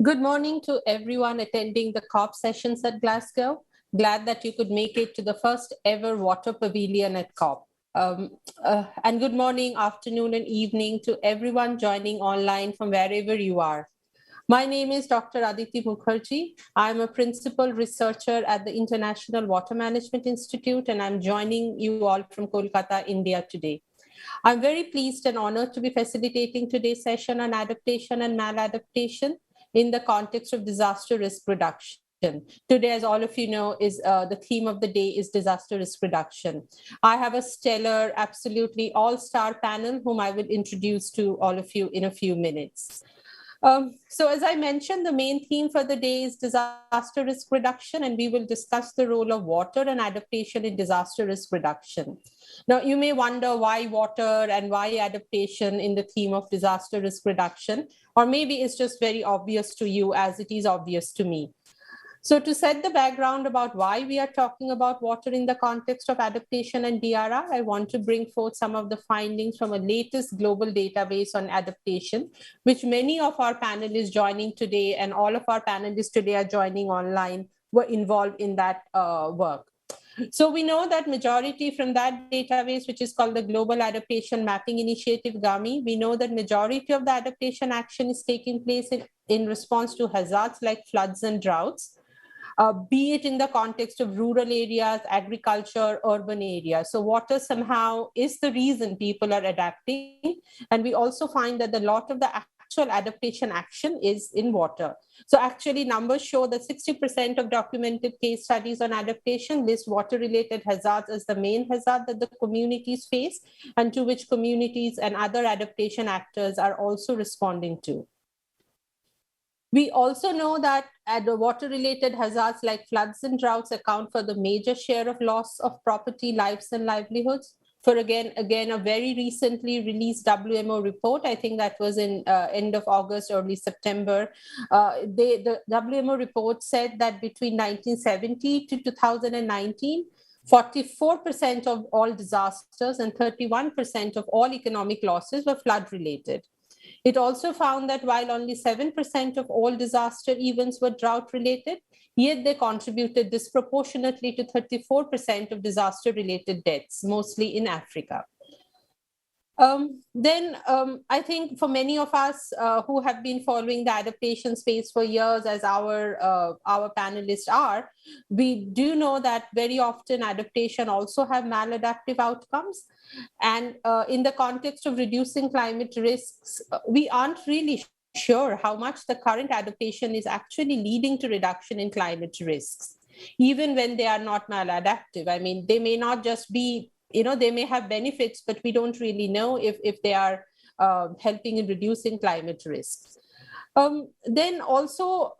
Good morning to everyone attending the COP sessions at Glasgow. Glad that you could make it to the first ever water pavilion at COP. And good morning, afternoon, and evening to everyone joining online from wherever you are. My name is Dr. Aditi Mukherjee. I'm a principal researcher at the International Water Management Institute, and I'm joining you all from Kolkata, India today. I'm very pleased and honored to be facilitating today's session on adaptation and maladaptation in the context of disaster risk reduction. Today, as all of you know, is the theme of the day is disaster risk reduction. I have a stellar, absolutely all-star panel whom I will introduce to all of you in a few minutes. So as I mentioned, the main theme for the day is disaster risk reduction, and we will discuss the role of water and adaptation in disaster risk reduction. Now, you may wonder why water and why adaptation in the theme of disaster risk reduction, or maybe it's just very obvious to you as it is obvious to me. So to set the background about why we are talking about water in the context of adaptation and DRR, I want to bring forth some of the findings from a latest global database on adaptation, which many of our panelists joining today and all of our panelists today are joining online were involved in that work. So we know that majority from that database, which is called the Global Adaptation Mapping Initiative, GAMI, we know that majority of the adaptation action is taking place in response to hazards like floods and droughts. Be it in the context of rural areas, agriculture, urban areas. So water somehow is the reason people are adapting. And we also find that a lot of the actual adaptation action is in water. So actually numbers show that 60% of documented case studies on adaptation list water-related hazards as the main hazard that the communities face and to which communities and other adaptation actors are also responding to. We also know that water-related hazards like floods and droughts account for the major share of loss of property, lives, and livelihoods. For again, a very recently released WMO report, I think that was in end of August, early September, the WMO report said that between 1970 to 2019, 44% of all disasters and 31% of all economic losses were flood-related. It also found that while only 7% of all disaster events were drought-related, yet they contributed disproportionately to 34% of disaster-related deaths, mostly in Africa. I think for many of us who have been following the adaptation space for years, as our panelists are, we do know that very often adaptation also have maladaptive outcomes. And in the context of reducing climate risks, we aren't really sure how much the current adaptation is actually leading to reduction in climate risks, even when they are not maladaptive. I mean, they may not just be, they may have benefits, but we don't really know if they are helping in reducing climate risks. Then also,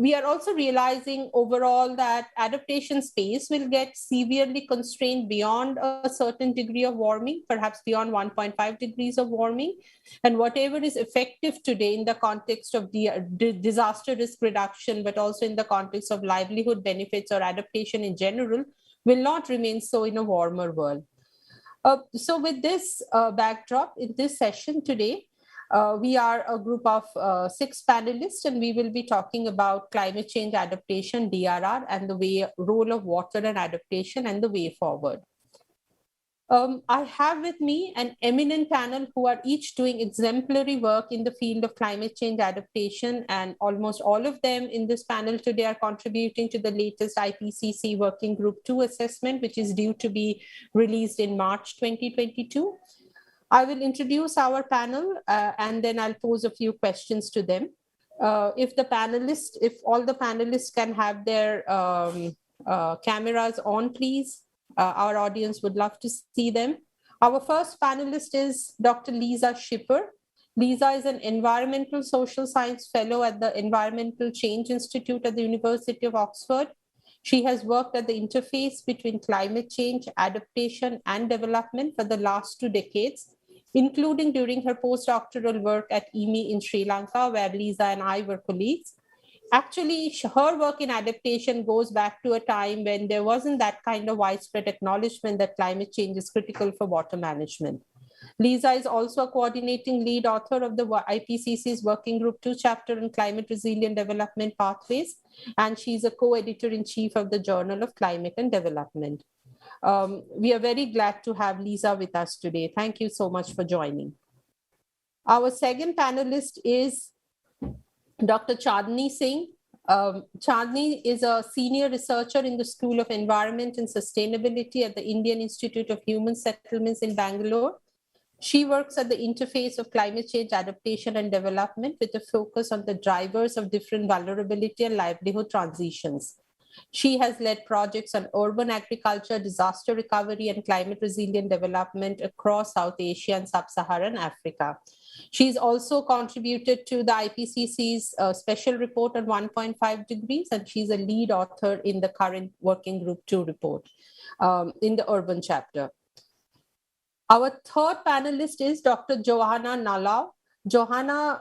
we are also realizing overall that adaptation space will get severely constrained beyond a certain degree of warming, perhaps beyond 1.5 degrees of warming. And whatever is effective today in the context of the disaster risk reduction, but also in the context of livelihood benefits or adaptation in general, will not remain so in a warmer world. So with this backdrop, in this session today, we are a group of 6 panelists, and we will be talking about climate change adaptation, DRR, and the role of water and adaptation and the way forward. I have with me an eminent panel who are each doing exemplary work in the field of climate change adaptation, and almost all of them in this panel today are contributing to the latest IPCC Working Group 2 assessment, which is due to be released in March 2022. I will introduce our panel and then I'll pose a few questions to them. If all the panelists can have their cameras on, please. Our audience would love to see them. Our first panelist is Dr. Lisa Schipper. Lisa is an environmental social science fellow at the Environmental Change Institute at the University of Oxford. She has worked at the interface between climate change, adaptation, and development for the last 2 decades, including during her postdoctoral work at IMI in Sri Lanka, where Lisa and I were colleagues. Actually, her work in adaptation goes back to a time when there wasn't that kind of widespread acknowledgement that climate change is critical for water management. Lisa is also a coordinating lead author of the IPCC's Working Group 2 chapter on climate resilient development pathways, and she's a co-editor-in-chief of the Journal of Climate and Development. We are very glad to have Lisa with us today. Thank you so much for joining. Our second panelist is Dr. Chandni Singh. Chandni is a senior researcher in the School of Environment and Sustainability at the Indian Institute of Human Settlements in Bangalore. She works at the interface of climate change adaptation and development with a focus on the drivers of different vulnerability and livelihood transitions. She has led projects on urban agriculture, disaster recovery, and climate resilient development across South Asia and Sub-Saharan Africa. She's also contributed to the IPCC's special report on 1.5 degrees, and she's a lead author in the current Working Group 2 report in the urban chapter. Our third panelist is Dr. Johanna Nallau. Johanna,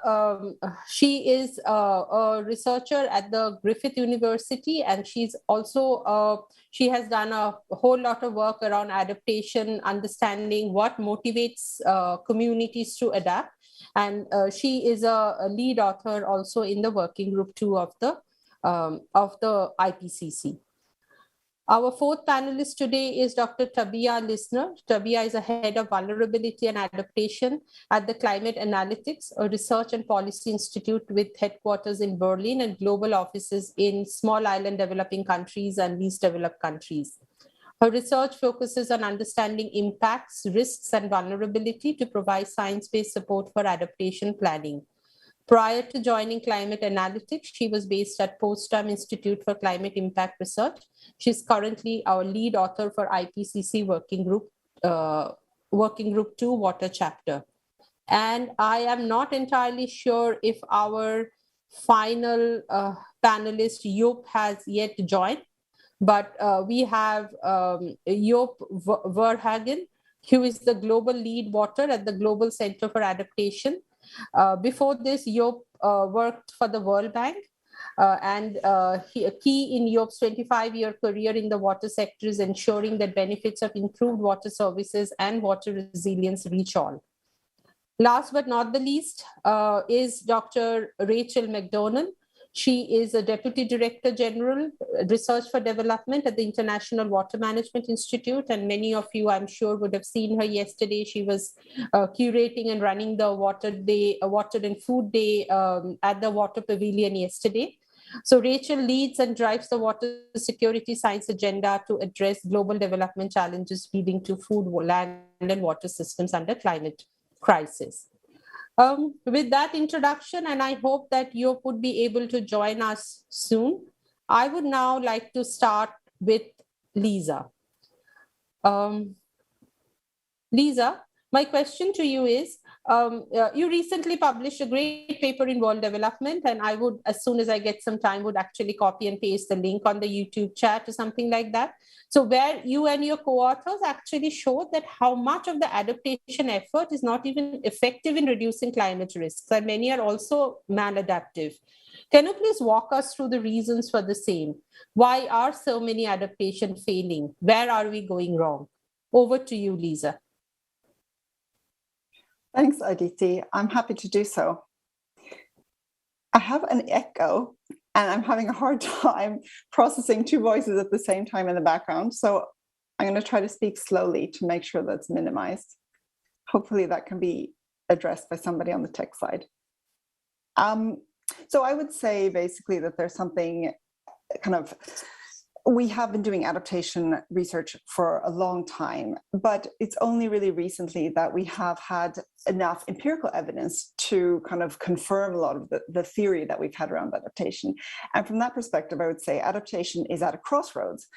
she is a researcher at the Griffith University, and she's also, she has done a whole lot of work around adaptation, understanding what motivates communities to adapt. And she is a lead author also in the Working Group 2 of the IPCC. Our fourth panelist today is Dr. Tabia Lisner. Tabia is a head of vulnerability and adaptation at the Climate Analytics, a research and policy institute with headquarters in Berlin and global offices in small island developing countries and least developed countries. Her research focuses on understanding impacts, risks, and vulnerability to provide science-based support for adaptation planning. Prior to joining Climate Analytics, she was based at Potsdam Institute for Climate Impact Research. She's currently our lead author for IPCC Working Group 2 Water Chapter. And I am not entirely sure if our final panelist, Joop, has yet joined, but we have Joop Verhagen, who is the global lead water at the Global Center for Adaptation. Before this, Joop worked for the World Bank, and a key in Joop's 25-year career in the water sector is ensuring that benefits of improved water services and water resilience reach all. Last but not the least is Dr. Rachel McDonnell. She is a Deputy Director General, Research for Development at the International Water Management Institute. And many of you, I'm sure, would have seen her yesterday. She was curating and running the Water and Food Day at the Water Pavilion yesterday. So Rachel leads and drives the water security science agenda to address global development challenges leading to food, land, and water systems under climate crisis. With that introduction, and I hope that you would be able to join us soon, I would now like to start with Lisa. Lisa, my question to you is, you recently published a great paper in World Development, and I would, as soon as I get some time, would actually copy and paste the link on the YouTube chat or something like that. So where you and your co-authors actually showed that how much of the adaptation effort is not even effective in reducing climate risks, and many are also maladaptive. Can you please walk us through the reasons for the same? Why are so many adaptation failing? Where are we going wrong? Over to you, Lisa. Thanks, Aditi. I'm happy to do so. I have an echo, and I'm having a hard time processing two voices at the same time in the background. So I'm going to try to speak slowly to make sure that's minimized. Hopefully that can be addressed by somebody on the tech side. So I would say basically that there's something kind of, we have been doing adaptation research for a long time, but it's only really recently that we have had enough empirical evidence to kind of confirm a lot of the theory that we've had around adaptation. And from that perspective, I would say adaptation is at a crossroads.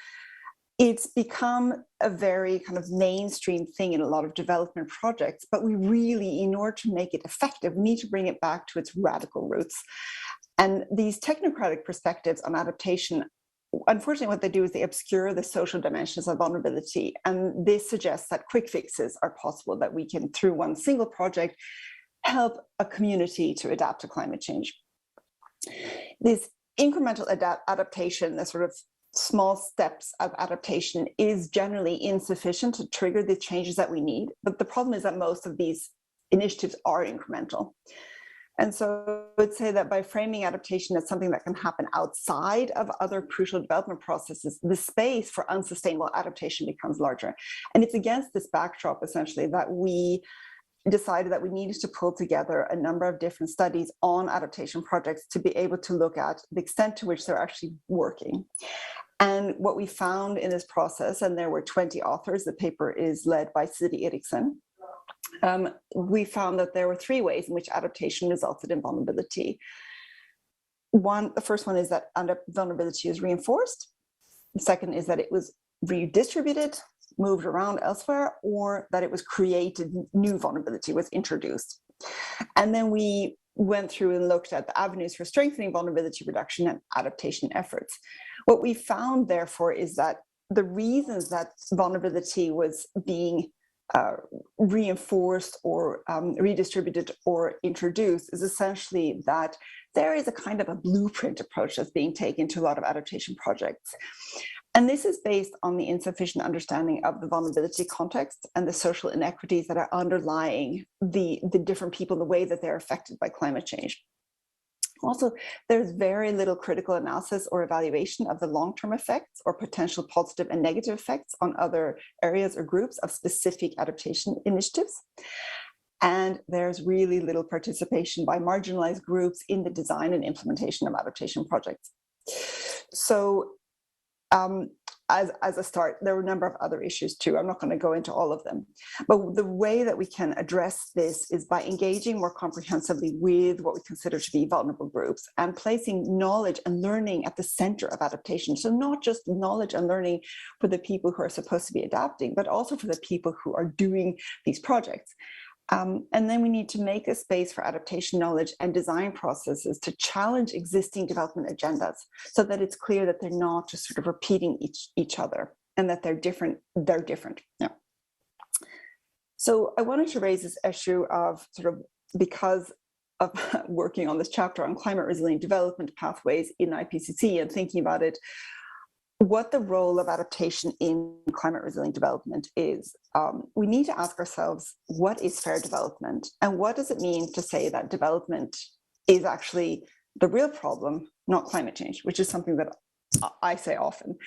It's become a very kind of mainstream thing in a lot of development projects, but we really, in order to make it effective, we need to bring it back to its radical roots. And these technocratic perspectives on adaptation, unfortunately, what they do is they obscure the social dimensions of vulnerability. And this suggests that quick fixes are possible, that we can, through one single project, help a community to adapt to climate change. This incremental adaptation, the sort of small steps of adaptation is generally insufficient to trigger the changes that we need. But the problem is that most of these initiatives are incremental. And so I would say that by framing adaptation as something that can happen outside of other crucial development processes, the space for unsustainable adaptation becomes larger. And it's against this backdrop, essentially, that we decided that we needed to pull together a number of different studies on adaptation projects to be able to look at the extent to which they're actually working. And what we found in this process, and there were 20 authors, the paper is led by Siri Eriksson, we found that there were 3 ways in which adaptation resulted in vulnerability. The first one is that vulnerability is reinforced. The second is that it was redistributed, moved around elsewhere, or that it was created, new vulnerability was introduced. And then we went through and looked at the avenues for strengthening vulnerability reduction and adaptation efforts. What we found, therefore, is that the reasons that vulnerability was being reinforced or redistributed or introduced is essentially that there is a kind of a blueprint approach that's being taken to a lot of adaptation projects. And this is based on the insufficient understanding of the vulnerability context and the social inequities that are underlying the different people, the way that they're affected by climate change. Also, there's very little critical analysis or evaluation of the long-term effects or potential positive and negative effects on other areas or groups of specific adaptation initiatives. And there's really little participation by marginalized groups in the design and implementation of adaptation projects. So as a start, there were a number of other issues too. I'm not going to go into all of them. But the way that we can address this is by engaging more comprehensively with what we consider to be vulnerable groups and placing knowledge and learning at the center of adaptation. So not just knowledge and learning for the people who are supposed to be adapting, but also for the people who are doing these projects. And then we need to make a space for adaptation knowledge and design processes to challenge existing development agendas so that it's clear that they're not just sort of repeating each other and that they're different. Yeah. So I wanted to raise this issue of sort of, because of working on this chapter on climate resilient development pathways in IPCC and thinking about it, what the role of adaptation in climate resilient development is. We need to ask ourselves, what is fair development? And what does it mean to say that development is actually the real problem, not climate change, which is something that I say often.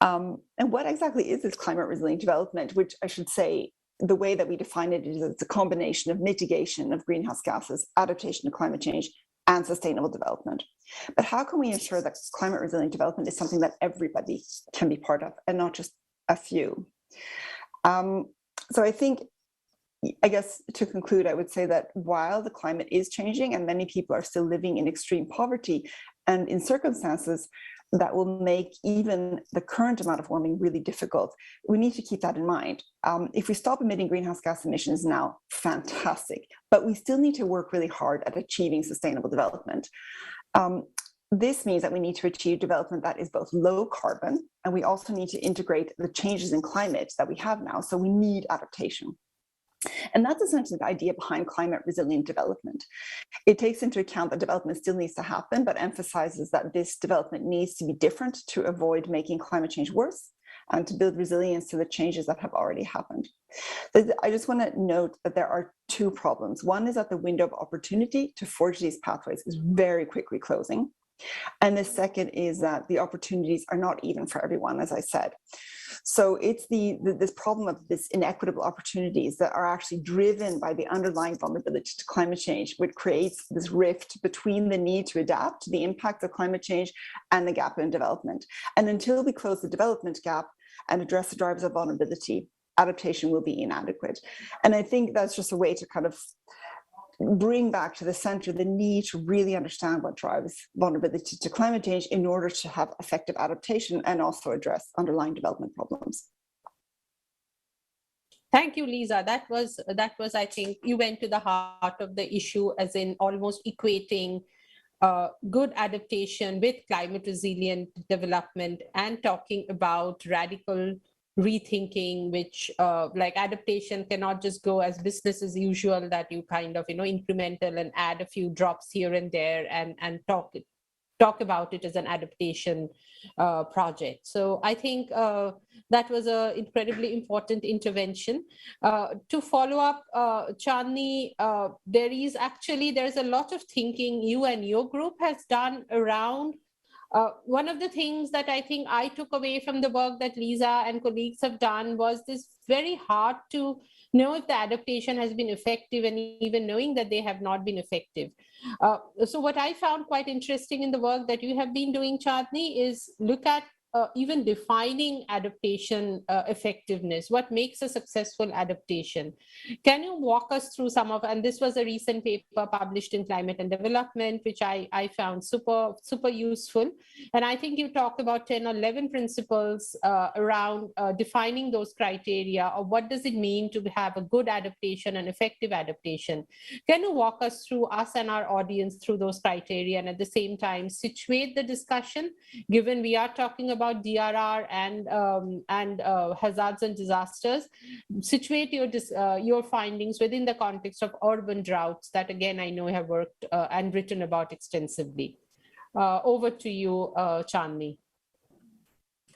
And what exactly is this climate resilient development, which I should say, the way that we define it is it's a combination of mitigation of greenhouse gases, adaptation to climate change, and sustainable development. But how can we ensure that climate resilient development is something that everybody can be part of and not just a few? So I guess to conclude, I would say that while the climate is changing and many people are still living in extreme poverty and in circumstances that will make even the current amount of warming really difficult, we need to keep that in mind. If we stop emitting greenhouse gas emissions now, fantastic, but we still need to work really hard at achieving sustainable development. This means that we need to achieve development that is both low carbon, and we also need to integrate the changes in climate that we have now, so we need adaptation. And that's essentially the idea behind climate resilient development. It takes into account that development still needs to happen, but emphasizes that this development needs to be different to avoid making climate change worse and to build resilience to the changes that have already happened. So I just want to note that there are 2 problems. One is that the window of opportunity to forge these pathways is very quickly closing. And the second is that the opportunities are not even for everyone, as I said. So it's this problem of this inequitable opportunities that are actually driven by the underlying vulnerability to climate change, which creates this rift between the need to adapt to the impact of climate change and the gap in development. And until we close the development gap and address the drivers of vulnerability, adaptation will be inadequate. And I think that's just a way to kind of bring back to the center the need to really understand what drives vulnerability to climate change in order to have effective adaptation and also address underlying development problems. Thank you, Lisa. That was, I think, you went to the heart of the issue, as in almost equating good adaptation with climate resilient development and talking about radical rethinking, which like adaptation cannot just go as business as usual, that you kind of, incremental and add a few drops here and there and talk it talk about it as an adaptation project. So I think that was an incredibly important intervention. To follow up, Chandni, there's a lot of thinking you and your group has done around. One of the things that I think I took away from the work that Lisa and colleagues have done was this very hard to know if the adaptation has been effective, and even knowing that they have not been effective. So what I found quite interesting in the work that you have been doing, Chandni, is look at even defining adaptation effectiveness. What makes a successful adaptation? Can you walk us through some of, and this was a recent paper published in Climate and Development, which I found super useful. And I think you talked about 10 or 11 principles around defining those criteria, or what does it mean to have a good adaptation and effective adaptation. Can you walk us through, us and our audience, through those criteria, and at the same time situate the discussion, given we are talking about DRR and hazards and disasters, situate your findings within the context of urban droughts that, again, I know have worked and written about extensively. Over to you, Chandni.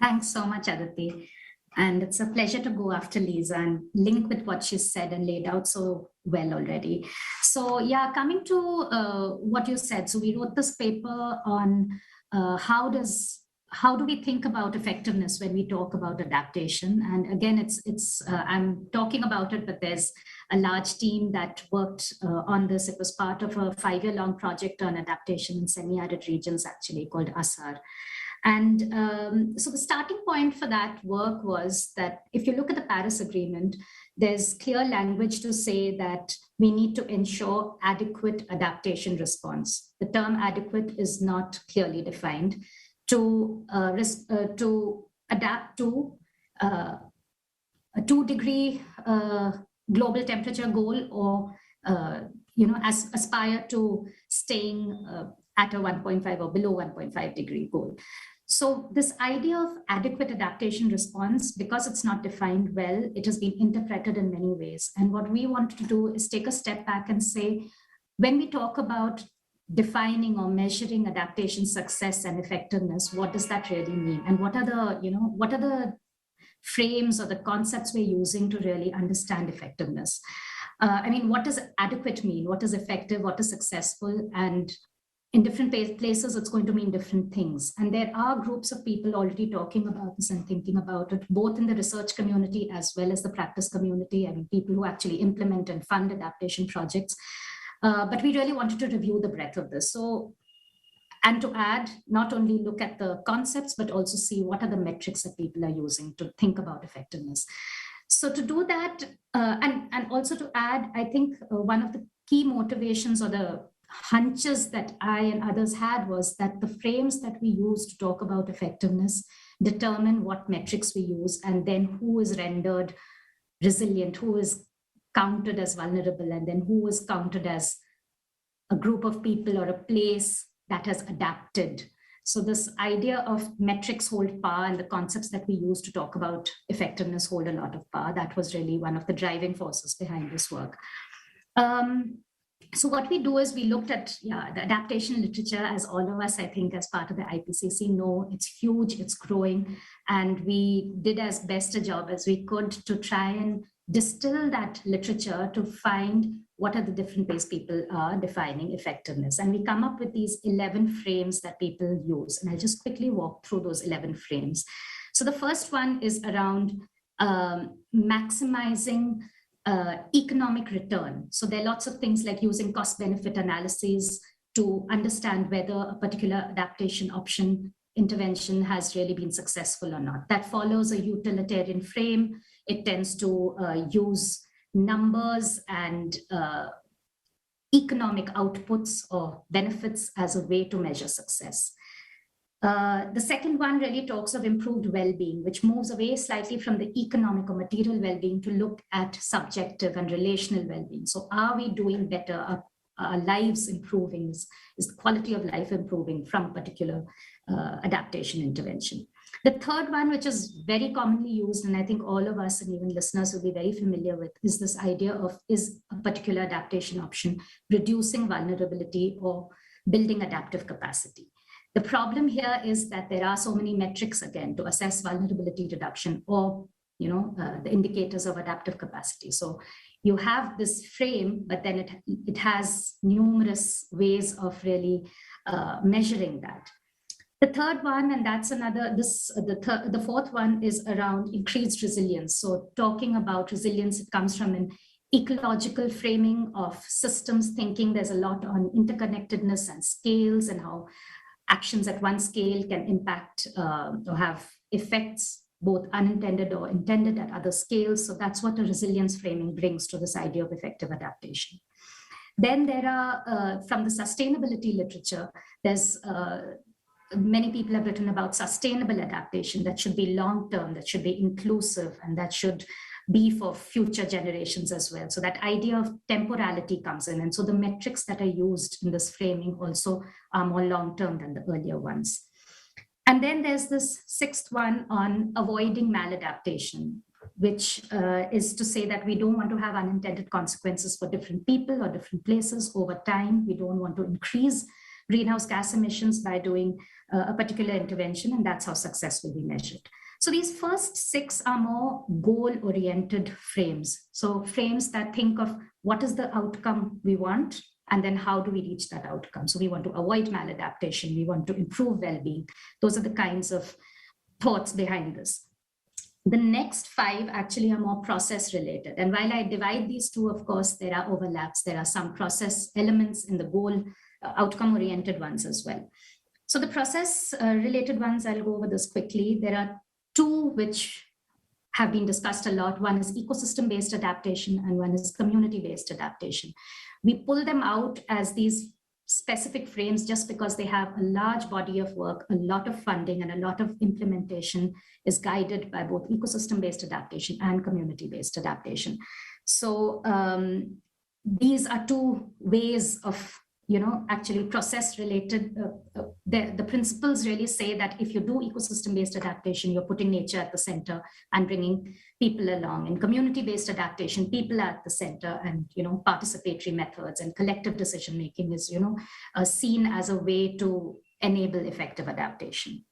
Thanks so much, Aditi. And it's a pleasure to go after Lisa and link with what she said and laid out so well already. So yeah, coming to what you said. So we wrote this paper on how do we think about effectiveness when we talk about adaptation? And again, I'm talking about it, but there's a large team that worked on this. It was part of a 5-year-long project on adaptation in semi-arid regions, actually, called ASAR. And so the starting point for that work was that if you look at the Paris Agreement, there's clear language to say that we need to ensure adequate adaptation response. The term adequate is not clearly defined. To adapt to a 2-degree global temperature goal, or aspire to staying at a 1.5 or below 1.5 degree goal. So this idea of adequate adaptation response, because it's not defined well, it has been interpreted in many ways. And what we want to do is take a step back and say, when we talk about defining or measuring adaptation success and effectiveness, what does that really mean? And what are the frames or the concepts we're using to really understand effectiveness? What does adequate mean? What is effective? What is successful? And in different places, it's going to mean different things. And there are groups of people already talking about this and thinking about it, both in the research community as well as the practice community. People who actually implement and fund adaptation projects. But we really wanted to review the breadth of this. So, and to add, not only look at the concepts, but also see what are the metrics that people are using to think about effectiveness. So to do that, and also to add, I think one of the key motivations or the hunches that I and others had was that the frames that we use to talk about effectiveness determine what metrics we use, and then who is rendered resilient, who is counted as vulnerable, and then who is counted as a group of people or a place that has adapted. So this idea of metrics hold power, and the concepts that we use to talk about effectiveness hold a lot of power. That was really one of the driving forces behind this work. So what we do is we looked at the adaptation literature, as all of us, I think, as part of the IPCC know, it's huge, it's growing, and we did as best a job as we could to try and distill that literature to find what are the different ways people are defining effectiveness. And we come up with these 11 frames that people use. And I'll just quickly walk through those 11 frames. So the first one is around maximizing economic return. So there are lots of things like using cost-benefit analyses to understand whether a particular adaptation option intervention has really been successful or not. That follows a utilitarian frame. It tends to use numbers and economic outputs or benefits as a way to measure success. The second one really talks of improved well-being, which moves away slightly from the economic or material well-being to look at subjective and relational well-being. So are we doing better? Are lives improving? Is the quality of life improving from a particular adaptation intervention? The third one, which is very commonly used, and I think all of us and even listeners will be very familiar with, is this idea of, is a particular adaptation option reducing vulnerability or building adaptive capacity? The problem here is that there are so many metrics, again, to assess vulnerability reduction or the indicators of adaptive capacity. So you have this frame, but then it has numerous ways of really measuring that. The third one, and that's another, the fourth one is around increased resilience. So talking about resilience, it comes from an ecological framing of systems thinking. There's a lot on interconnectedness and scales and how actions at one scale can impact or have effects, both unintended or intended at other scales. So that's what a resilience framing brings to this idea of effective adaptation. Then there are, from the sustainability literature, there's many people have written about sustainable adaptation that should be long-term, that should be inclusive, and that should be for future generations as well. So that idea of temporality comes in. And so the metrics that are used in this framing also are more long-term than the earlier ones. And then there's this sixth one on avoiding maladaptation, which is to say that we don't want to have unintended consequences for different people or different places over time. We don't want to increase greenhouse gas emissions by doing a particular intervention, and that's how success will be measured. So these first six are more goal-oriented frames. So frames that think of what is the outcome we want, and then how do we reach that outcome? So we want to avoid maladaptation, we want to improve well-being. Those are the kinds of thoughts behind this. The next five actually are more process related. And while I divide these two, of course, there are overlaps. There are some process elements in the goal outcome-oriented ones as well. So the process-related ones, I'll go over this quickly. There are two which have been discussed a lot. One is ecosystem-based adaptation and one is community-based adaptation. We pull them out as these specific frames just because they have a large body of work, a lot of funding, and a lot of implementation is guided by both ecosystem-based adaptation and community-based adaptation. So these are two ways of actually process related. The principles really say that if you do ecosystem-based adaptation, you're putting nature at the center and bringing people along. In community-based adaptation, people are at the center, and participatory methods and collective decision-making is seen as a way to enable effective adaptation.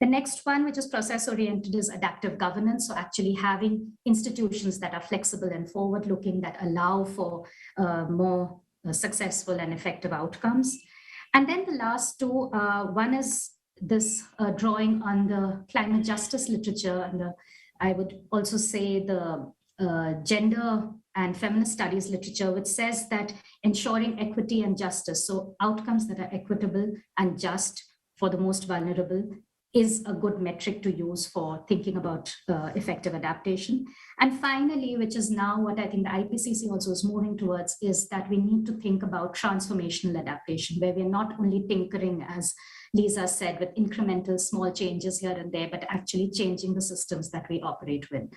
The next one, which is process-oriented, is adaptive governance. So actually having institutions that are flexible and forward-looking, that allow for more successful and effective outcomes. And then the last two, one is this drawing on the climate justice literature, and I would also say the gender and feminist studies literature, which says that ensuring equity and justice, so outcomes that are equitable and just for the most vulnerable, is a good metric to use for thinking about effective adaptation. And finally, which is now what I think the IPCC also is moving towards, is that we need to think about transformational adaptation, where we're not only tinkering, as Lisa said, with incremental small changes here and there, but actually changing the systems that we operate with.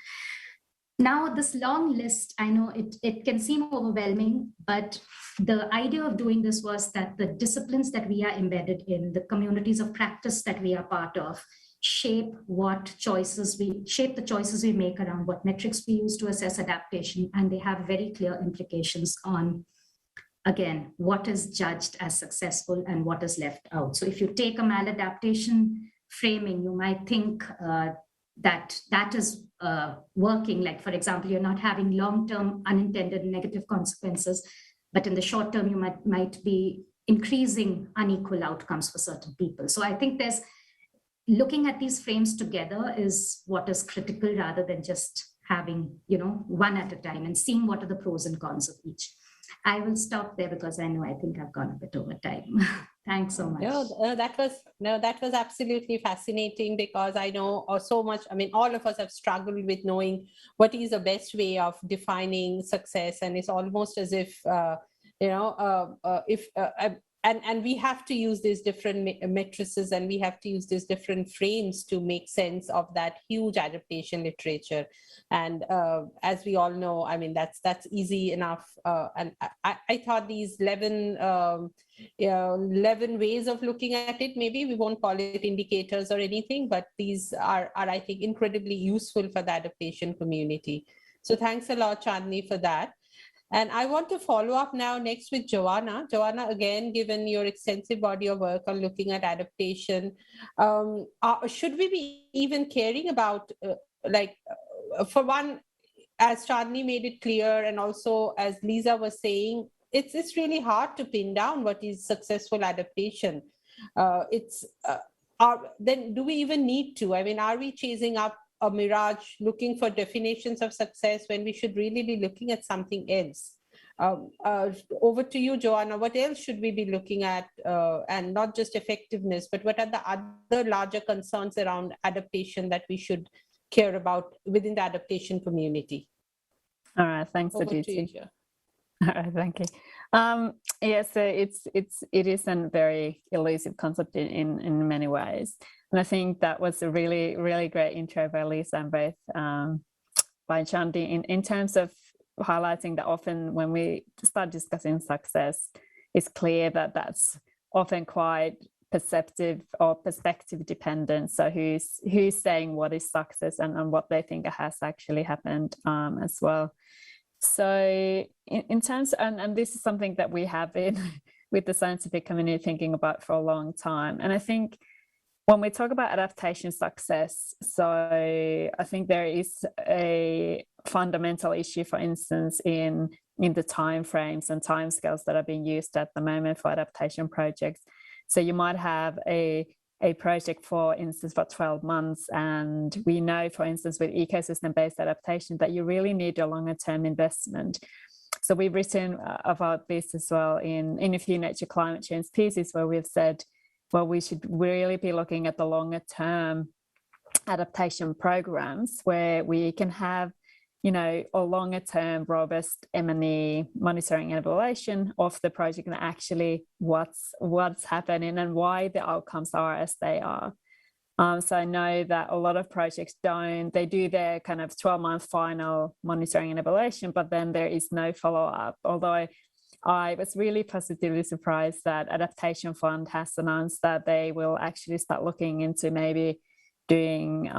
Now, this long list, I know it can seem overwhelming, but the idea of doing this was that the disciplines that we are embedded in, the communities of practice that we are part of, shape the choices we make around what metrics we use to assess adaptation, and they have very clear implications on, again, what is judged as successful and what is left out. So if you take a maladaptation framing, you might think that is working. Like, for example, you're not having long-term unintended negative consequences, but in the short term, you might be increasing unequal outcomes for certain people. So I think looking at these frames together is what is critical, rather than just having, one at a time and seeing what are the pros and cons of each. I will stop there because I think I've gone a bit over time. Thanks so much. That was absolutely fascinating, because I know so much. I mean, all of us have struggled with knowing what is the best way of defining success, and it's almost as if and we have to use these different matrices, and we have to use these different frames to make sense of that huge adaptation literature. And as we all know, I mean, that's easy enough. And I thought these 11 ways of looking at it, maybe we won't call it indicators or anything, but these are I think, incredibly useful for the adaptation community. So thanks a lot, Chandni, for that. And I want to follow up now next with Joanna. Joanna, again, given your extensive body of work on looking at adaptation, should we be even caring about, for one, as Chandni made it clear, and also as Lisa was saying, it's really hard to pin down what is successful adaptation. Then do we even need to? I mean, are we chasing up a mirage, looking for definitions of success when we should really be looking at something else? Over to you, Joanna. What else should we be looking at? And not just effectiveness, but what are the other larger concerns around adaptation that we should care about within the adaptation community? All right, thanks, Aditi. All right, thank you. Yes, so it is a very elusive concept in many ways, and I think that was a really great intro by Lisa and both by Chandi in terms of highlighting that often when we start discussing success, it's clear that that's often quite perceptive or perspective dependent. So who's saying what is success and what they think has actually happened as well. So in terms, and this is something that we have been with the scientific community thinking about for a long time. And I think when we talk about adaptation success, so I think there is a fundamental issue, for instance, in the timeframes and timescales that are being used at the moment for adaptation projects. So you might have a project, for instance, for 12 months. And we know, for instance, with ecosystem-based adaptation, that you really need a longer-term investment. So we've written about this as well in a few Nature climate change pieces where we've said, well, we should really be looking at the longer-term adaptation programs where we can have, a longer-term robust M&E monitoring and evaluation of the project and actually what's happening and why the outcomes are as they are. So I know that a lot of projects they do their kind of 12-month final monitoring and evaluation, but then there is no follow-up. Although I was really positively surprised that Adaptation Fund has announced that they will actually start looking into maybe doing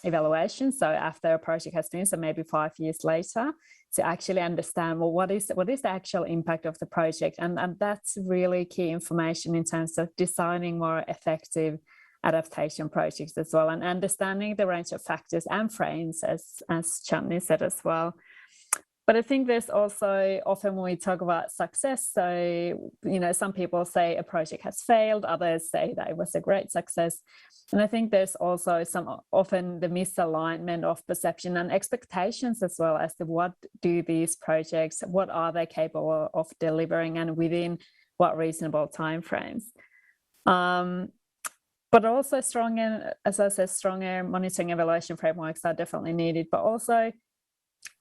evaluation. So after a project has been, so maybe 5 years later, to actually understand, well, what is the actual impact of the project? And that's really key information in terms of designing more effective adaptation projects as well, and understanding the range of factors and frames, as Chandni said as well. But I think there's also often when we talk about success, so, some people say a project has failed, others say that it was a great success. And I think there's also often the misalignment of perception and expectations as well as to what do these projects, what are they capable of delivering and within what reasonable timeframes. But also stronger monitoring evaluation frameworks are definitely needed, but also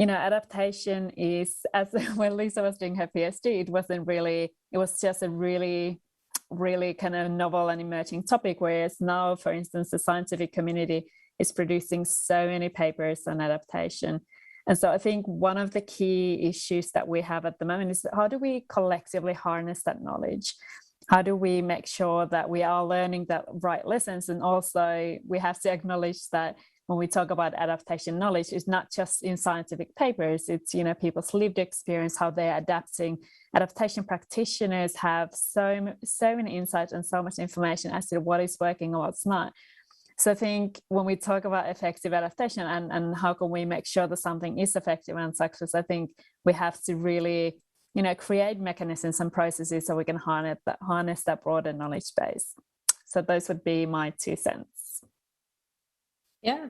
adaptation is, as when Lisa was doing her PhD, it was just a really kind of novel and emerging topic, whereas now, for instance, the scientific community is producing so many papers on adaptation. And so I think one of the key issues that we have at the moment is how do we collectively harness that knowledge? How do we make sure that we are learning the right lessons? And also we have to acknowledge that when we talk about adaptation knowledge, it's not just in scientific papers, it's, people's lived experience, how they're adapting. Adaptation practitioners have so many insights and so much information as to what is working or what's not. So I think when we talk about effective adaptation and how can we make sure that something is effective and success, I think we have to really, create mechanisms and processes so we can harness that broader knowledge base. So those would be my 2 cents. Yeah.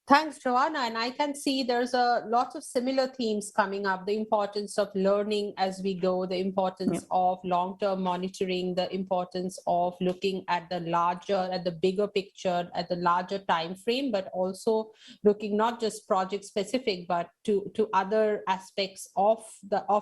Thanks, Joanna. And I can see there's a lot of similar themes coming up: the importance of learning as we go, the importance of long-term monitoring, the importance of looking at the bigger picture, at the larger time frame, but also looking not just project specific, but to other aspects of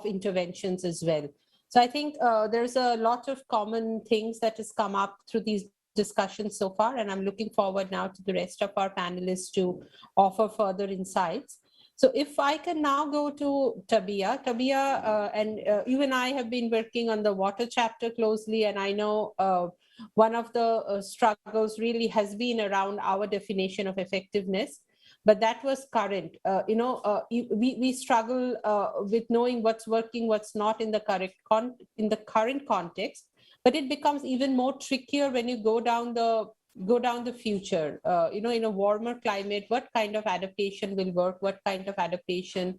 interventions as well. So I think there's a lot of common things that has come up through these discussions so far, and I'm looking forward now to the rest of our panelists to offer further insights. So if I can now go to Tabia. Tabia, and you and I have been working on the water chapter closely, and I know one of the struggles really has been around our definition of effectiveness. but that was current. We struggle with knowing what's working, what's not in the current context. But it becomes even more trickier when you go down the future. In a warmer climate, what kind of adaptation will work? What kind of adaptation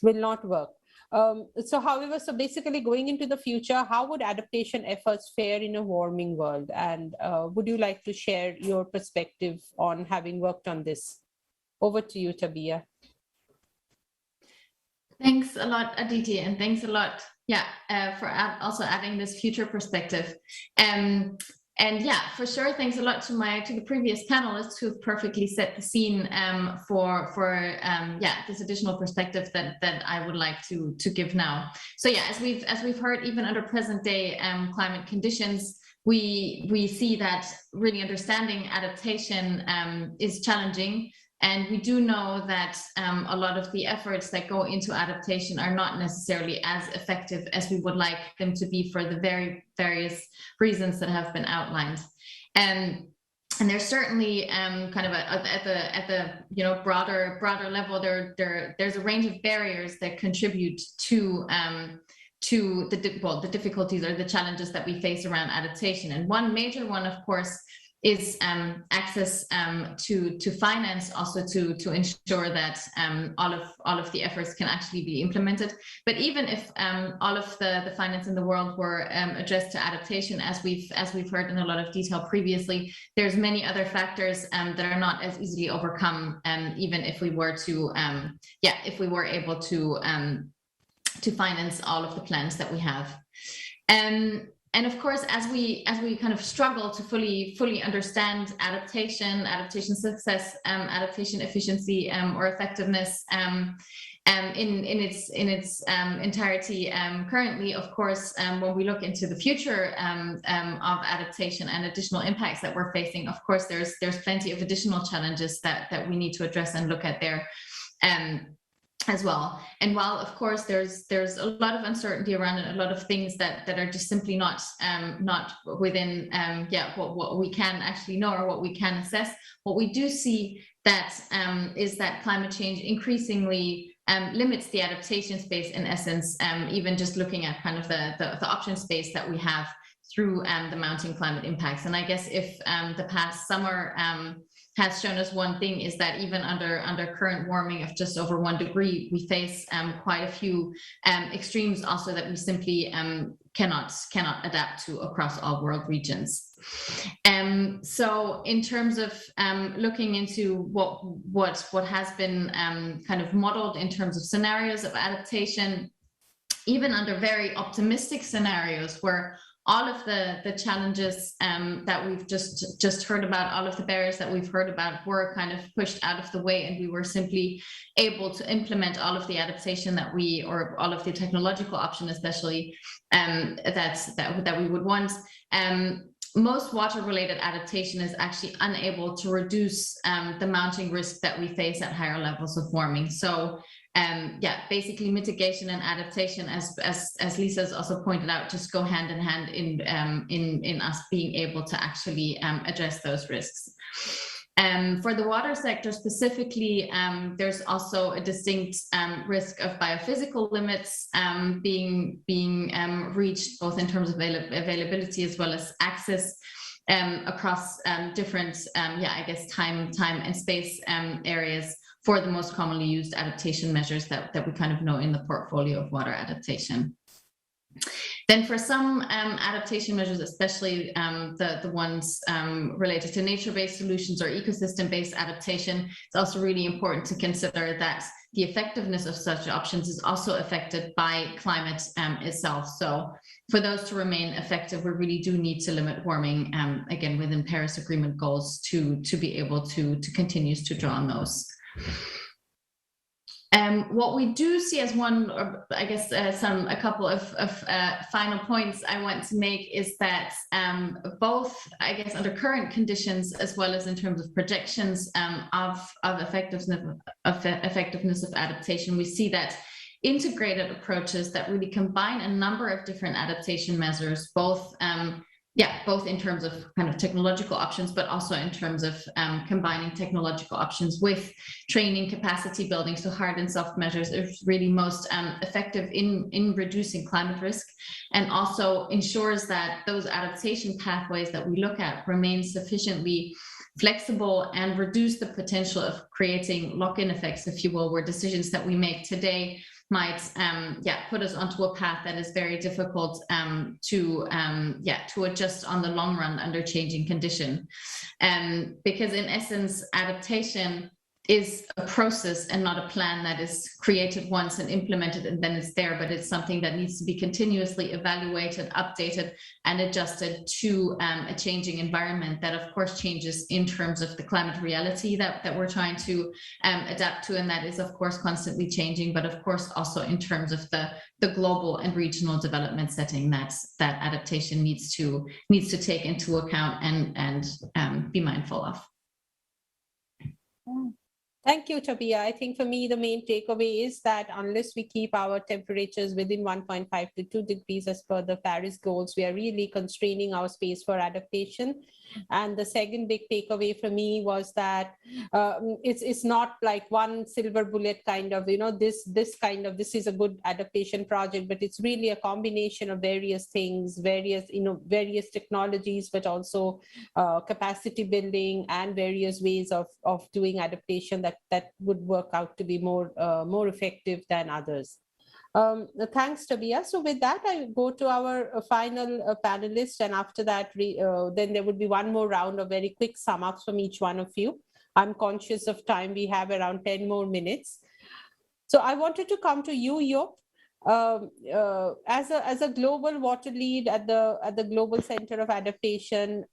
will not work? So basically going into the future, how would adaptation efforts fare in a warming world? And would you like to share your perspective on having worked on this? Over to you, Tabia. Thanks a lot, Aditi, and thanks a lot, for also adding this future perspective. And yeah, for sure, thanks a lot to the previous panelists who've perfectly set the scene for this additional perspective that I would like to give now. So yeah, as we've heard, even under present day climate conditions, we see that really understanding adaptation is challenging. And we do know that a lot of the efforts that go into adaptation are not necessarily as effective as we would like them to be for the very various reasons that have been outlined. And there's certainly kind of at the broader level, there's a range of barriers that contribute to the difficulties or the challenges that we face around adaptation. And one major one, of course, is access to finance, also to ensure that all of the efforts can actually be implemented. But even if all of the finance in the world were addressed to adaptation, as we've heard in a lot of detail previously, there's many other factors that are not as easily overcome, even if we were able to finance all of the plans that we have. And of course, as we kind of struggle to fully understand adaptation success, adaptation efficiency, or effectiveness in its entirety, currently, of course, when we look into the future of adaptation and additional impacts that we're facing, of course, there's plenty of additional challenges that we need to address and look at there. As well. And while of course there's a lot of uncertainty around it, a lot of things that are just simply not within what we can actually know or what we can assess, what we do see that is that climate change increasingly limits the adaptation space in essence, even just looking at kind of the option space that we have through the mounting climate impacts. And I guess if the past summer has shown us one thing, is that even under current warming of just over 1 degree, we face quite a few extremes also that we simply cannot adapt to across all world regions. So in terms of looking into what has been kind of modeled in terms of scenarios of adaptation, even under very optimistic scenarios where all of the challenges that we've just heard about, all of the barriers that we've heard about were kind of pushed out of the way, and we were simply able to implement all of the adaptation or all of the technological option, especially that we would want. Most water-related adaptation is actually unable to reduce the mounting risk that we face at higher levels of warming. So basically mitigation and adaptation, as Lisa's also pointed out, just go hand in hand in us being able to actually address those risks. For the water sector specifically, there's also a distinct risk of biophysical limits being reached, both in terms of availability as well as access across different, time and space areas for the most commonly used adaptation measures that we kind of know in the portfolio of water adaptation. Then for some adaptation measures, especially the ones related to nature-based solutions or ecosystem-based adaptation, it's also really important to consider that the effectiveness of such options is also affected by climate itself. So for those to remain effective, we really do need to limit warming, again, within Paris Agreement goals to be able to continue to draw on those. What we do see as one, or I guess a couple of final points I want to make is that both, I guess, under current conditions as well as in terms of projections of effectiveness of adaptation, we see that integrated approaches that really combine a number of different adaptation measures, both both in terms of kind of technological options, but also in terms of combining technological options with training, capacity building. So hard and soft measures are really most effective in reducing climate risk, and also ensures that those adaptation pathways that we look at remain sufficiently flexible and reduce the potential of creating lock-in effects, if you will, where decisions that we make today might put us onto a path that is very difficult to adjust on the long run under changing condition. Because in essence, adaptation is a process and not a plan that is created once and implemented and then it's there, but it's something that needs to be continuously evaluated, updated, and adjusted to a changing environment that of course changes in terms of the climate reality that we're trying to adapt to, and that is of course constantly changing, but of course also in terms of the global and regional development setting that adaptation needs to take into account and be mindful of. Thank you, Tabia. I think for me, the main takeaway is that unless we keep our temperatures within 1.5 to 2 degrees as per the Paris goals, we are really constraining our space for adaptation. And the second big takeaway for me was that it's not like one silver bullet kind of, this is a good adaptation project, but it's really a combination of various things, various technologies, but also capacity building and various ways of doing adaptation that would work out to be more effective than others. Thanks, Tabia. So with that, I go to our final panelists, and after that, then there would be one more round of very quick sum ups from each one of you. I'm conscious of time. We have around 10 more minutes. So I wanted to come to you, Joop. As a global water lead at the Global Center of Adaptation,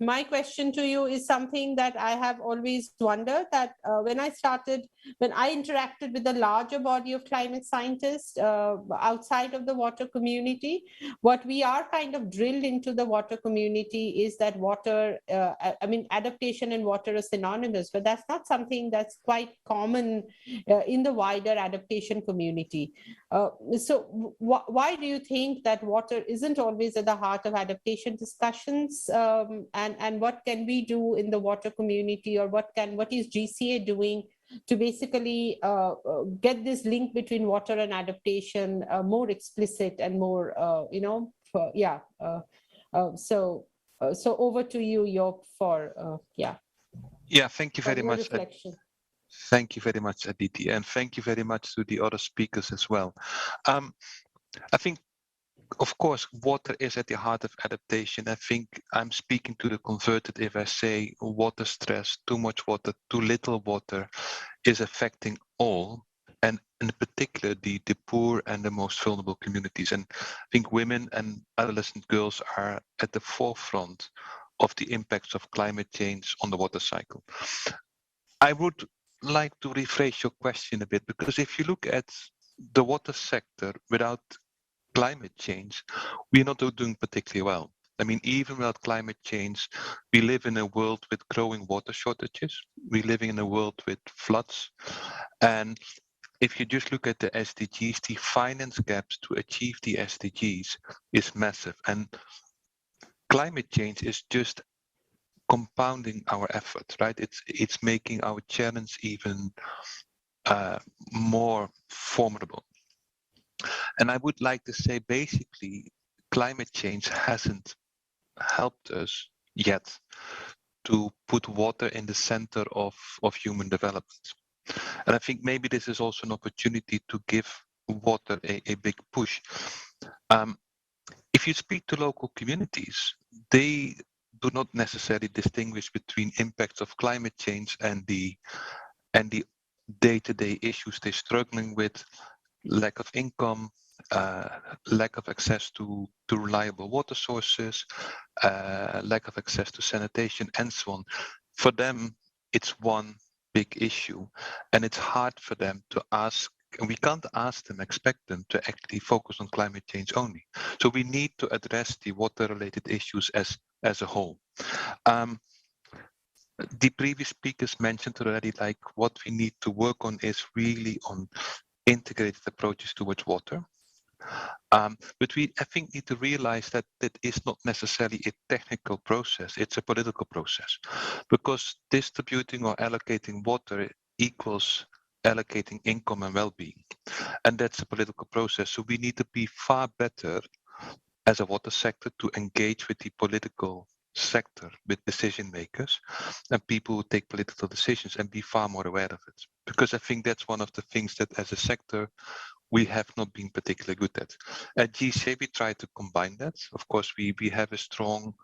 my question to you is something that I have always wondered, that when I interacted with a larger body of climate scientists outside of the water community, what we are kind of drilled into the water community is that water, adaptation and water are synonymous, but that's not something that's quite common in the wider adaptation community. So why do you think that water isn't always at the heart of adaptation discussions? And what can we do in the water community, or what is GCA doing to basically get this link between water and adaptation more explicit and more, so over to you, Joop, for Yeah, thank you very much. Reflection. Thank you very much, Aditi, and thank you very much to the other speakers as well. I think, of course, water is at the heart of adaptation. I think I'm speaking to the converted if I say water stress, too much water, too little water is affecting all, and in particular the poor and the most vulnerable communities. And I think women and adolescent girls are at the forefront of the impacts of climate change on the water cycle. I would like to rephrase your question a bit, because if you look at the water sector without climate change, we're not doing particularly well. I mean, even without climate change, we live in a world with growing water shortages. We're living in a world with floods. And if you just look at the SDGs, the finance gaps to achieve the SDGs is massive. And climate change is just compounding our efforts, right? It's making our challenge even more formidable. And I would like to say, basically, climate change hasn't helped us yet to put water in the center of human development. And I think maybe this is also an opportunity to give water a big push. If you speak to local communities, they do not necessarily distinguish between impacts of climate change and the day-to-day issues they're struggling with: lack of income, lack of access to reliable water sources, lack of access to sanitation, and so on. For them, it's one big issue, and it's hard for them to ask, and we can't expect them to actually focus on climate change only. So we need to address the water-related issues as a whole. The previous speakers mentioned already, like, what we need to work on is really on integrated approaches towards water. But we, I think, need to realize that it is not necessarily a technical process, it's a political process. Because distributing or allocating water equals allocating income and well-being. And that's a political process. So we need to be far better as a water sector to engage with the political sector, with decision makers and people who take political decisions, and be far more aware of it. Because I think that's one of the things that as a sector, we have not been particularly good at. At GCA, we try to combine that. Of course, we have a strong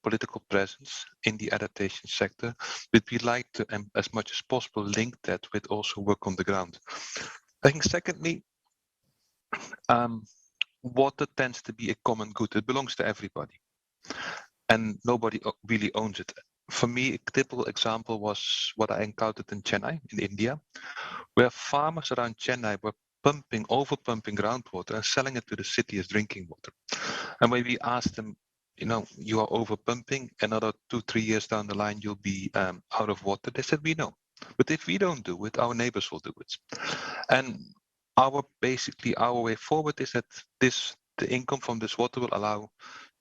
political presence in the adaptation sector, but we like to, as much as possible, link that with also work on the ground. I think secondly, water tends to be a common good. It belongs to everybody, and nobody really owns it. For me, a typical example was what I encountered in Chennai, in India, where farmers around Chennai were over pumping groundwater and selling it to the city as drinking water. And when we asked them, you know, you are over pumping, another 2-3 years down the line, you'll be out of water. They said, we know. But if we don't do it, our neighbors will do it. And our way forward is that the income from this water will allow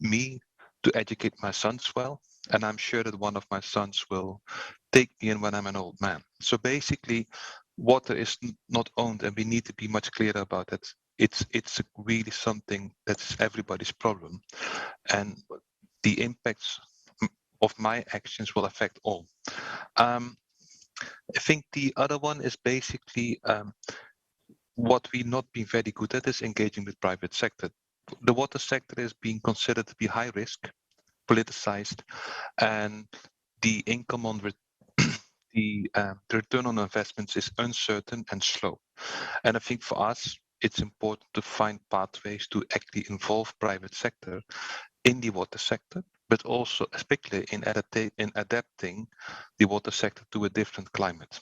me to educate my sons well. And I'm sure that one of my sons will take me in when I'm an old man. So basically, water is not owned, and we need to be much clearer about it. It's really something that's everybody's problem, and the impacts of my actions will affect all. I think the other one is basically what we've not been very good at is engaging with private sector. The water sector is being considered to be high risk, politicized, and the income on the return on investments is uncertain and slow. And I think for us, it's important to find pathways to actually involve private sector in the water sector, but also especially in adapting the water sector to a different climate.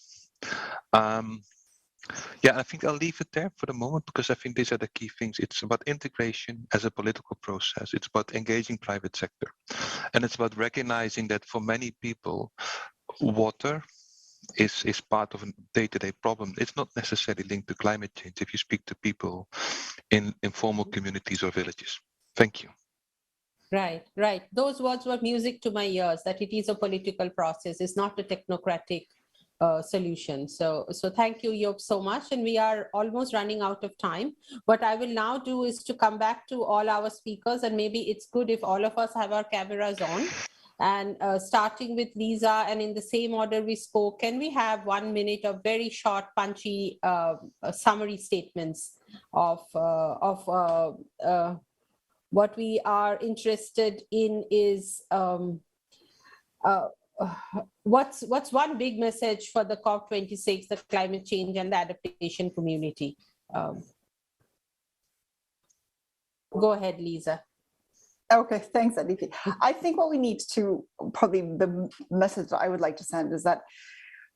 Yeah, I think I'll leave it there for the moment, because I think these are the key things. It's about integration as a political process. It's about engaging private sector. And it's about recognizing that for many people, water is part of a day-to-day problem. It's not necessarily linked to climate change if you speak to people in informal communities or villages. Thank you. Right, right. Those words were music to my ears, that it is a political process. It's not a technocratic solution. So thank you, Job, so much. And we are almost running out of time. What I will now do is to come back to all our speakers, and maybe it's good if all of us have our cameras on. And starting with Lisa, and in the same order we spoke, can we have 1 minute of very short, punchy summary statements of what we are interested in is what's one big message for the COP26, the climate change and the adaptation community? Go ahead, Lisa. Okay, thanks, Aditi. I think what we need to, probably the message that I would like to send is that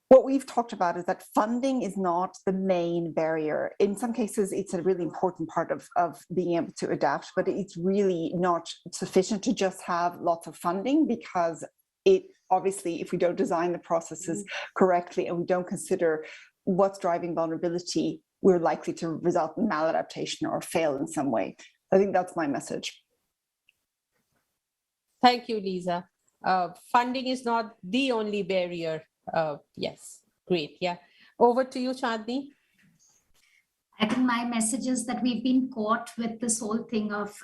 what we've talked about is that funding is not the main barrier. In some cases, it's a really important part of being able to adapt, but it's really not sufficient to just have lots of funding, because it obviously, if we don't design the processes correctly and we don't consider what's driving vulnerability, we're likely to result in maladaptation or fail in some way. I think that's my message. Thank you, Lisa. Funding is not the only barrier. Yes, great. Yeah. Over to you, Chandni. I think my message is that we've been caught with this whole thing of,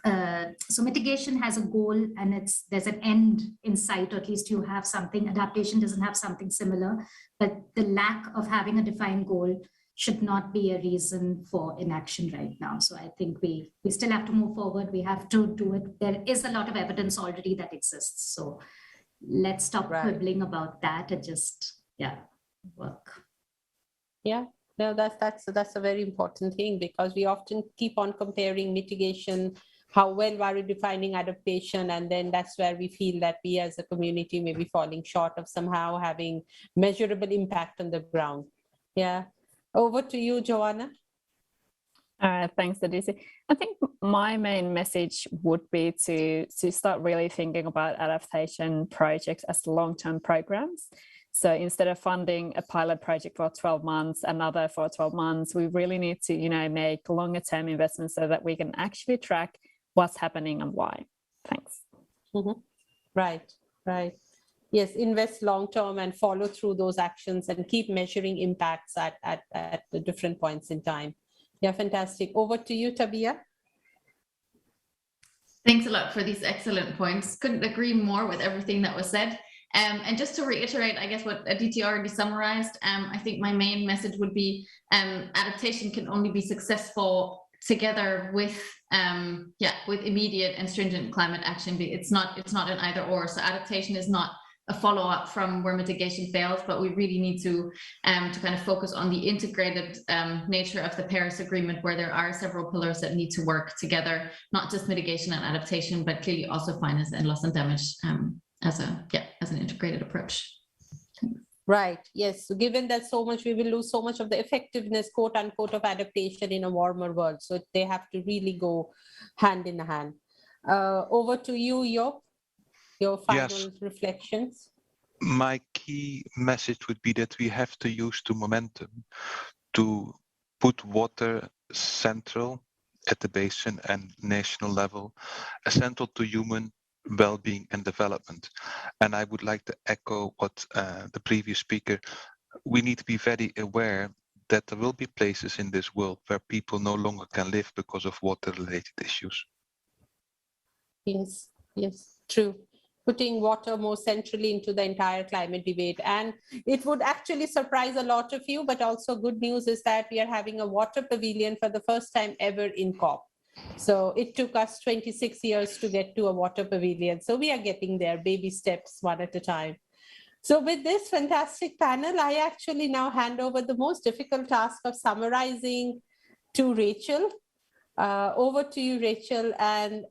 so mitigation has a goal and there's an end in sight, or at least you have something. Adaptation doesn't have something similar, but the lack of having a defined goal should not be a reason for inaction right now. So I think we still have to move forward. We have to do it. There is a lot of evidence already that exists. So let's stop quibbling about that and just, work. Yeah, no, that's a very important thing, because we often keep on comparing mitigation, how well are we defining adaptation, and then that's where we feel that we as a community may be falling short of somehow having measurable impact on the ground. Yeah. Over to you, Joanna. Thanks, Aditi. I think my main message would be to start really thinking about adaptation projects as long-term programs. So instead of funding a pilot project for 12 months, another for 12 months, we really need to, make longer term investments so that we can actually track what's happening and why. Thanks. Mm-hmm. Right. Yes, invest long term and follow through those actions and keep measuring impacts at the different points in time. Yeah, fantastic. Over to you, Tabia. Thanks a lot for these excellent points. Couldn't agree more with everything that was said. And just to reiterate, I guess what Aditi already summarized, I think my main message would be adaptation can only be successful together with immediate and stringent climate action. It's not an either or. So adaptation is not a follow-up from where mitigation fails, but we really need to kind of focus on the integrated nature of the Paris Agreement, where there are several pillars that need to work together, not just mitigation and adaptation, but clearly also finance and loss and damage as an integrated approach. Right. Yes. So given that we will lose so much of the effectiveness, quote unquote, of adaptation in a warmer world. So they have to really go hand in hand. Over to you, your final reflections. My key message would be that we have to use the momentum to put water central at the basin and national level, essential to human well-being and development. And I would like to echo what the previous speaker, we need to be very aware that there will be places in this world where people no longer can live because of water-related issues. Yes, true. Putting water more centrally into the entire climate debate. And it would actually surprise a lot of you, but also good news is that we are having a water pavilion for the first time ever in COP. So it took us 26 years to get to a water pavilion. So we are getting there, baby steps, one at a time. So with this fantastic panel, I actually now hand over the most difficult task of summarizing to Rachel. Over to you, Rachel, and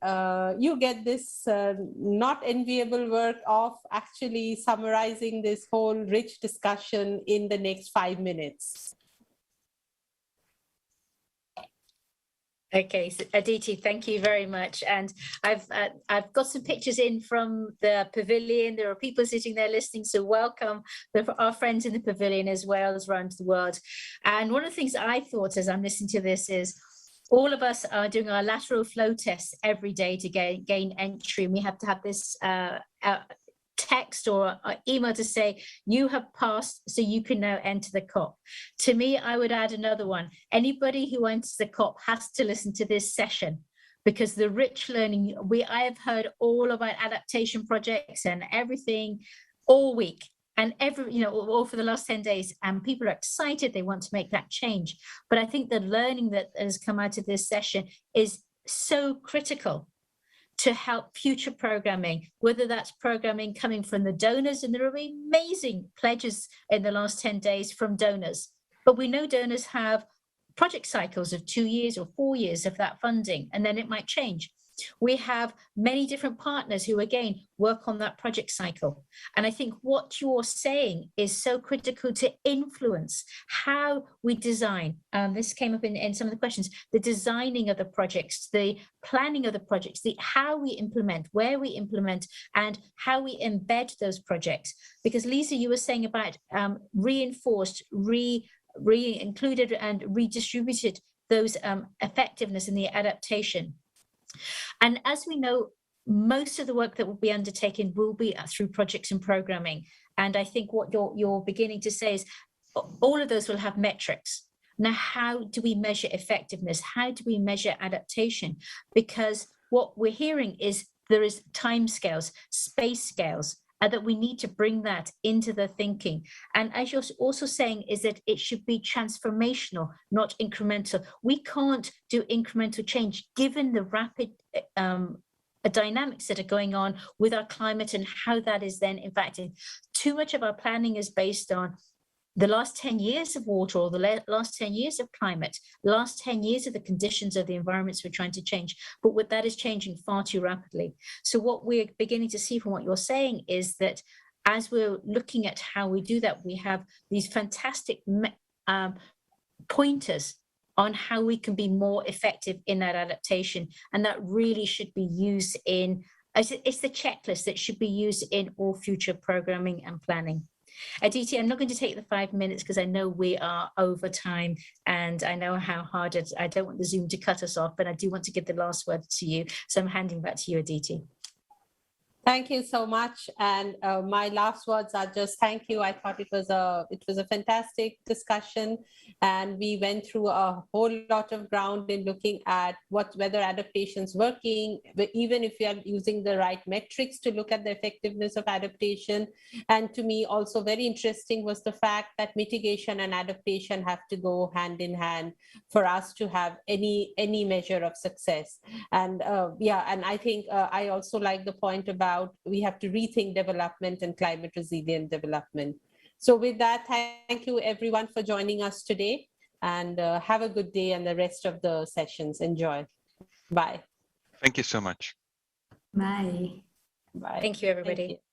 you get this not enviable work of actually summarizing this whole rich discussion in the next 5 minutes. Okay, so Aditi, thank you very much. And I've got some pictures in from the pavilion. There are people sitting there listening, so welcome our friends in the pavilion as well as around the world. And one of the things I thought as I'm listening to this is all of us are doing our lateral flow tests every day to gain entry, and we have to have this text or email to say you have passed, so you can now enter the COP. To me, I would add another one. Anybody who enters the COP has to listen to this session, because the rich learning, I have heard all about adaptation projects and everything all week. And all for the last 10 days, and people are excited, they want to make that change. But I think the learning that has come out of this session is so critical to help future programming, whether that's programming coming from the donors, and there are amazing pledges in the last 10 days from donors. But we know donors have project cycles of 2 years or 4 years of that funding, and then it might change. We have many different partners who, again, work on that project cycle. And I think what you're saying is so critical to influence how we design. This came up in some of the questions, the designing of the projects, the planning of the projects, how we implement, where we implement, and how we embed those projects. Because Lisa, you were saying about reinforced, re-included and redistributed those effectiveness in the adaptation. And as we know, most of the work that will be undertaken will be through projects and programming. And I think what you're beginning to say is all of those will have metrics. Now, how do we measure effectiveness? How do we measure adaptation? Because what we're hearing is there is timescales, space scales, and that we need to bring that into the thinking. And as you're also saying, is that it should be transformational, not incremental. We can't do incremental change given the rapid dynamics that are going on with our climate and how that is then impacting. Too much of our planning is based on the last 10 years of water, or the last 10 years of climate, the last 10 years of the conditions of the environments we're trying to change, but what that is changing far too rapidly. So what we're beginning to see from what you're saying is that as we're looking at how we do that, we have these fantastic pointers on how we can be more effective in that adaptation. And that really should be used it's the checklist that should be used in all future programming and planning. Aditi, I'm not going to take the 5 minutes because I know we are over time and I know how hard I don't want the Zoom to cut us off, but I do want to give the last word to you. So I'm handing back to you, Aditi. Thank you so much. And my last words are just thank you. I thought it was a fantastic discussion, and we went through a whole lot of ground in looking at whether adaptation's working, even if we are using the right metrics to look at the effectiveness of adaptation. And to me, also very interesting was the fact that mitigation and adaptation have to go hand in hand for us to have any measure of success. And and I think I also like the point about we have to rethink development and climate resilient development. So with that, thank you everyone for joining us today, and have a good day and the rest of the sessions. Enjoy. Bye. Thank you so much. Bye. Bye. Thank you, everybody. Thank you.